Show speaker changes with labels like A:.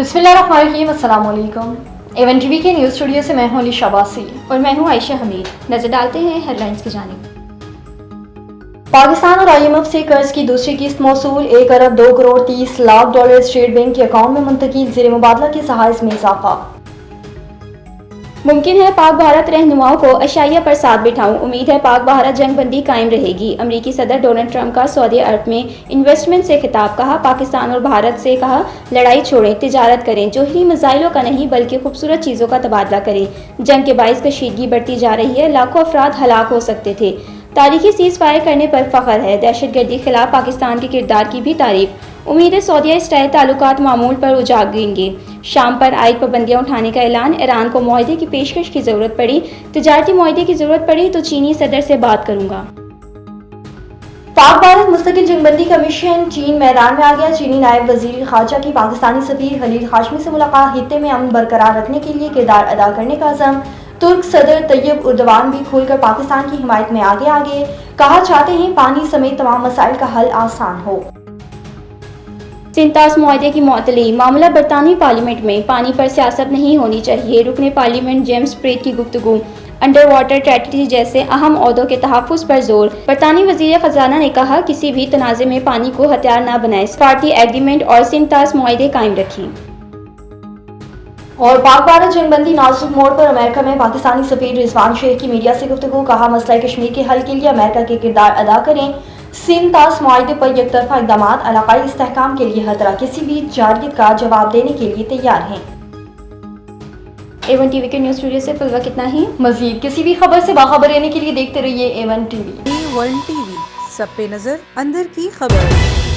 A: बिस्मिल्लाहिर्रहमानिर्रहीम, अस्सलाम वालेकुम। एवन टीवी के न्यूज़ स्टूडियो से मैं हूं अलीशा बासी
B: और मैं हूं आयशा हमीद। नजर डालते हैं हेडलाइंस की जानिब।
A: पाकिस्तान और IMF से कर्ज की दूसरी किस्त मौसूल, 1 अरब 2 crore 30 lakh dollar state bank के अकाउंट में मुंतकिल, ज़ेर मुबादला के सहाइस में इजाफा।
B: मुमकिन है पाक भारत रहनुमाओं को अशाइया पर साथ बिठाऊं, उम्मीद है पाक भारत जंग बंदी कायम रहेगी। अमरीकी सदर डोनाल्ड ट्रंप का सऊदी अरब में इन्वेस्टमेंट से खिताब, कहा पाकिस्तान और भारत से कहा लड़ाई छोड़ें, तिजारत करें, जोहरी मिसाइलों का नहीं बल्कि खूबसूरत चीज़ों का तबादला करें। जंग के बाइस कशीदगी बढ़ती जा रही है, लाखों अफराद हलाक हो सकते थे। तारीखी सीज़ फायर करने पर फ़ख्र है, दहशतगर्दी के खिलाफ पाकिस्तान के किरदार की भी तारीफ। उम्मीद है सऊदीया स्टाइल ताल्लुकात मामूल पर उजागरेंगे। शाम पर आयद पाबंदियां उठाने का ऐलान, ईरान को मुआहदे की पेशकश की ज़रूरत पड़ी, तिजारती मुआहदे की ज़रूरत पड़ी तो चीनी सदर से बात करूंगा।
A: पाक भारत मुस्तकिल जंगबंदी कमीशन चीन मैदान में आ गया। चीनी नायब वजीर खारजा की पाकिस्तानी सफीर खलील हाशमी से मुलाकात, खित्ते में अमन बरकरार रखने के लिए किरदार अदा करने का अज़म। तुर्क सदर तैयब उर्दवान भी खुलकर पाकिस्तान की हिमायत में आगे कहा चाहते हैं पानी समेत तमाम मसाइल का हल आसान हो।
B: सिंतास मुआहदे की मुअत्तली, मामला बरतानी पार्लियामेंट में, पानी पर सियासत नहीं होनी चाहिए, रुकने पार्लियामेंट जेम्स प्रेट की गुफ्तगू। अंडर वाटर ट्रेटी जैसे अहम ओहदों के तहफ़्फ़ुज़ पर जोर। बरतानी वज़ीर ख़ज़ाना ने कहा किसी भी तनाज़े में पानी को हथियार न बनाएं, सफारती एग्रीमेंट और सिंतास मुआहदे कायम रखें।
A: और पाक भारत जंगबंदी नाजुक मोड़ पर, अमेरिका में पाकिस्तानी सफीर रिजवान शेख की मीडिया से गुफ्तगू, कहा मसला कश्मीर के हल के लिए अमेरिका के किरदार अदा करें। सिंतास मुआहदे पर यकतरफा इक़दाम, इलाक़ाई इस्तेहकाम के लिए हर तरह किसी भी जारयत का जवाब देने के लिए तैयार हैं।
B: एवन टीवी के न्यूज़ स्टूडियो से फिलहाल कितना ही।
A: मज़ीद किसी भी खबर से बाखबर रहने के लिए देखते रहिए एवन टीवी।
C: A1 TV, सब पे नजर, अंदर की खबर।